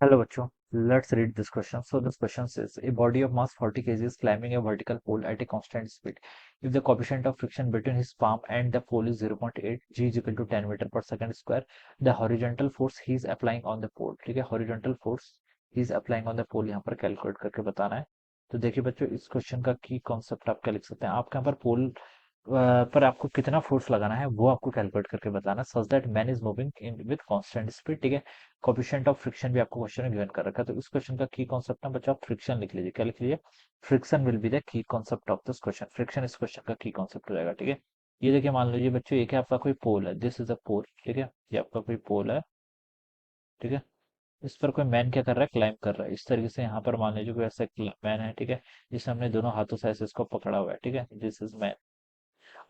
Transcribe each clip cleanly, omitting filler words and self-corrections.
Hello, bachcho. Let's read this question. So this question says a body of mass 40 kg is climbing a vertical pole at a constant speed. If the coefficient of friction between his palm and the pole is 0.8, g is equal to 10 meter per second square. The horizontal force he is applying on the pole, ठीक है, horizontal force he is applying on the pole यहाँ पर calculate करके बताना है. तो देखिए बच्चों, इस क्वेश्चन का की कॉन्सेप्ट आप क्या लिख सकते हैं. आपके यहाँ पर पोल पर आपको कितना फोर्स लगाना है वो आपको कैलकुलेट करके बताना. Such that man is moving in with constant speed, ठीक है. कोफिशिएंट ऑफ फ्रिक्शन भी आपको क्वेश्चन में गिवन कर रखा है. तो इस क्वेश्चन का की कॉन्सेप्ट ना बच्चों, आप फ्रिक्शन लिख लीजिए. क्या लिख लीजिए? Friction will be the key concept of this question. Friction इस क्वेश्चन का की कॉन्सेप्ट हो जाएगा, ठीक है. ये देखिए, मान लीजिए बच्चों, एक है आपका कोई पोल है, दिस इज अ पोल, ठीक है. ये आपका कोई पोल है, ठीक है. इस पर कोई मैन क्या कर रहा है? क्लाइंब कर रहा है. इस तरीके से यहाँ पर मान लीजिए कोई ऐसा मैन है, ठीक है, जिसने हमने दोनों हाथों से ऐसे इसको पकड़ा हुआ है, ठीक है. This is man.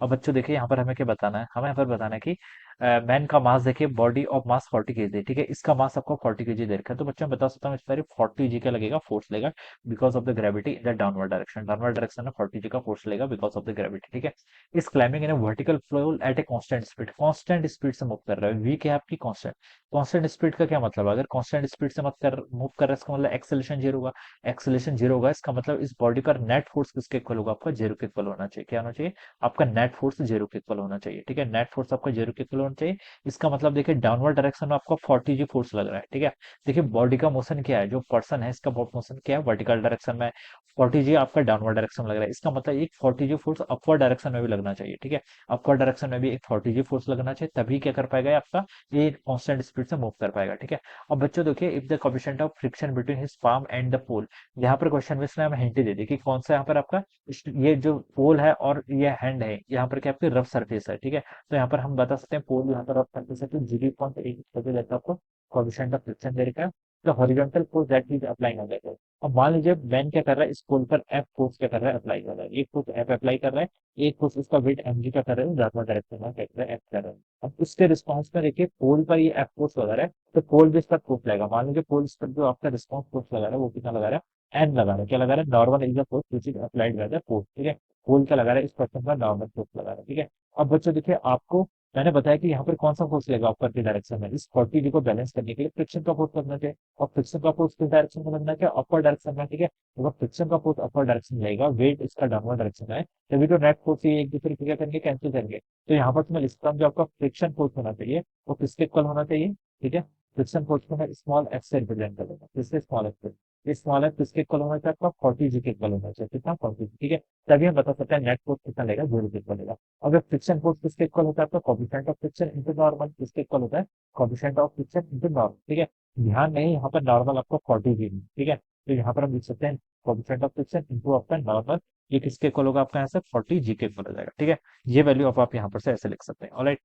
और बच्चों देखिए, यहाँ पर हमें क्या बताना है? हमें यहाँ पर बताना है कि मैन का मास देखिए, बॉडी ऑफ मास 40 केजी, ठीक है. इसका मास आपको 40 केजी दे रखा है. तो बच्चों मैं बता सकता हूँ, इस पर 40 जी का लगेगा, फोर्स लेगा because of the gravity in the downward direction. Downward direction में 40 जी का फोर्स लेगा बिकॉज ऑफ द ग्रेविटी, ठीक है. Is climbing in vertical flow at a constant speed. Constant speed से मूव कर रहा है. वी क्या है आपकी? कांस्टेंट. कांस्टेंट स्पीड का क्या मतलब है? अगर कांस्टेंट स्पीड से मत कर मूव कर रहा है, इसका मतलब एक्सेलरेशन जीरो होगा. एक्सेलरेशन जीरो होगा, इसका मतलब इस बॉडी पर नेट फोर्स किसके इक्वल होगा? आपका जीरो के इक्वल होना चाहिए. क्या होना चाहिए? आपका नेट फोर्स जीरो के इक्वल होना चाहिए, ठीक है. नेट फोर्स आपका जीरो के इक्वल होना चाहिए. इसका मतलब देखिए, डाउनवर्ड डायरेक्शन में आपका 40 जी फोर्स लग रहा है, ठीक है. देखिए बॉडी का मोशन क्या है, जो पर्सन है इसका मोशन क्या है? वर्टिकल डायरेक्शन में. 40 जी आपका डाउनवर्ड डायरेक्शन में लग रहा है. इसका मतलब एक 40 जी फोर्स अपवर्ड डायरेक्शन में भी लगना चाहिए, ठीक है. अपवर्ड डायरेक्शन में भी एक 40 जी फोर्स लगना चाहिए, तभी क्या कर पाएगा ये आपका, ये कांस्टेंट स्पीड से मूव कर पाएगा, ठीक है. अब बच्चों देखिए, if the coefficient of friction between his palm and the pole. यहाँ पर क्वेश्चन में इसने हमें हिंट दे दी कि कौन सा यहाँ पर आपका ये जो पोल है और ये हैंड है, यहाँ पर क्या आपकी रफ सरफेस है, ठीक है. तो यहाँ पर हम बता सकते हैं पोल यहाँ पर रफ सरफेस है, तो 0.8 रहता है आपको कोएफिशिएंट ऑफ फ्रिक्शन दे रखा है. तो horizontal force that is applying on that. अब मान लीजिए मैन क्या कर रहा है, इस पोल पर एफ फोर्स क्या कर रहा है? अप्लाई कर रहा है. एक फोर्स एफ अप्लाई कर रहा है, एक फोर्स उसका वेट एमजी का कर रहा है, डाउनवर्ड डायरेक्शन में क्या कर रहा है? एफ कर रहा है. अब उसके रिस्पॉन्स में देखिए, पोल पर ये एफ फोर्स लगा रहा है, तो पोल भी इस पर फोर्स लगेगा. मान लीजिए पोल इस पर जो आपका रिस्पॉन्स फोर्स लगा रहा है वो कितना लगा रहा है? एन लगा रहा है. क्या लगा रहा है? Normal is the force which is applied by the force, ठीक है. पोल क्या लगा रहा है? इस पर्सन का नॉर्मल फोर्स लगा रहा है, ठीक है. अब बच्चों देखिए, आपको मैंने बताया कि यहाँ पर कौन सा फोर्स लगेगा ऊपर की डायरेक्शन में. इस 40 को बैलेंस करने के लिए फ्रिक्शन का फोर्स लगना चाहिए. और फ्रिक्शन का फोर्स किस डायरेक्शन में लगना चाहिए? अपर डायरेक्शन में, ठीक है. अगर फ्रिक्शन का फोर्स अपर डायरेक्शन में लगेगा, वेट इसका डाउनवर्ड डायरेक्शन में है, तभी तो नेट फोर्स ये एक दूसरे को क्या करेंगे? कैंसिल करेंगे. तो यहाँ पर मैं लिखता हूँ, जो आपका फ्रिक्शन फोर्स होना चाहिए वो किसके इक्वल होना चाहिए, ठीक है. फ्रिक्शन फोर्स को मैं स्मॉल एफ से रिप्रेजेंट करूंगा. किससे? स्मॉल एफ से. इस स्मॉल एफ किसके इक्वल होना चाहिए? आपका 40 जी के इक्वल होना चाहिए. कितना? 40, ठीक है. तभी हम बता सकते हैं नेट फोर्स कितना लेगा, जीरो के इक्वल लेगा. अगर फ्रिक्शन फोर्स किसके इक्वल होता है? आपका coefficient of friction into normal. किसके इक्वल होता है? Coefficient of friction into normal, ठीक है. ध्यान नहीं, यहाँ पर नॉर्मल आपको 40 जी, ठीक है. तो यहाँ पर हम लिख सकते हैं कोएफिशिएंट ऑफ फ्रिक्शन इनटू आपका नॉर्मल. ये किसके इक्वल होगा? आपका यहाँ से 40 जी के इक्वल हो जाएगा, ठीक है. ये वैल्यू आप यहाँ पर से ऐसे लिख सकते हैं. ऑलराइट.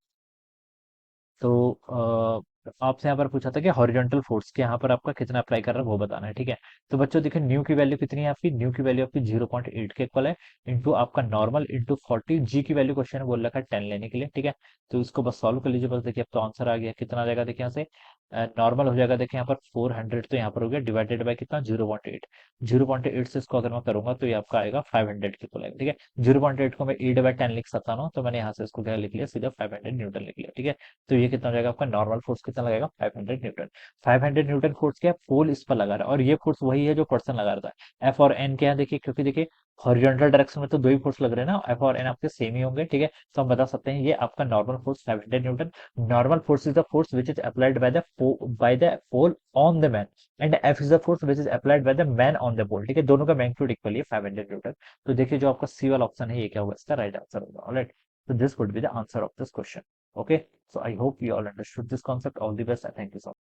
तो आपसे यहाँ पर पूछा था कि हॉरिजॉन्टल फोर्स के यहाँ पर आपका कितना अप्लाई कर रहा है वो बताना है, ठीक है. तो बच्चों देखिए, न्यू की वैल्यू कितनी है आपकी? न्यू की वैल्यू आपकी 0.8 के इक्वल है, इंटू आपका नॉर्मल इंटू 40. जी की वैल्यू क्वेश्चन में बोल रखा है 10 लेने के लिए, ठीक है. तो इसको बस सॉल्व कर लीजिए. बस देखिए, अब तो आंसर आ गया. कितना आ जाएगा देखिए यहाँ से? नॉर्मल हो जाएगा देखिए यहाँ पर 400, तो यहाँ पर हो गया डिवाइडेड बाय कितना? 0.8. 0.8 से इसको अगर मैं करूंगा तो ये आपका आएगा 500 के इक्वल आएगा, ठीक है. 0.8 को मैं E/10 लिख सकता हूँ, तो मैंने यहाँ से इसको क्या लिख लिया? सीधा 500 न्यूटन लिख लिया, ठीक है. तो ये कितना हो जाएगा आपका? नॉर्मल फोर्स कितना लगेगा? 500 न्यूटन. 500 न्यूटन फोर्स क्या है? पोल इस पर लगा रहा है, और ये फोर्स वही है जो पर्सन लगा रहा था. एफ और एन क्या है देखिए, क्योंकि देखिए हॉरिजॉन्टल डायरेक्शन में तो दो ही फोर्स लग रहे हैं ना, एफ और एन आपके सेम ही होंगे, ठीक है. तो हम बता सकते हैं ये आपका normal force 500 newton. Normal force is the force which is applied by the pole on the man, and F is the force which is applied by the man on the pole, ठीक है. दोनों का magnitude equal है 500 Newton. तो देखिए, जो आपका सी वाला ऑप्शन है ये क्या होगा? इसका राइट आंसर होगा. Alright. So this would be the answer of this question. Okay. So I hope you all understood this concept. All the best and thank you so much.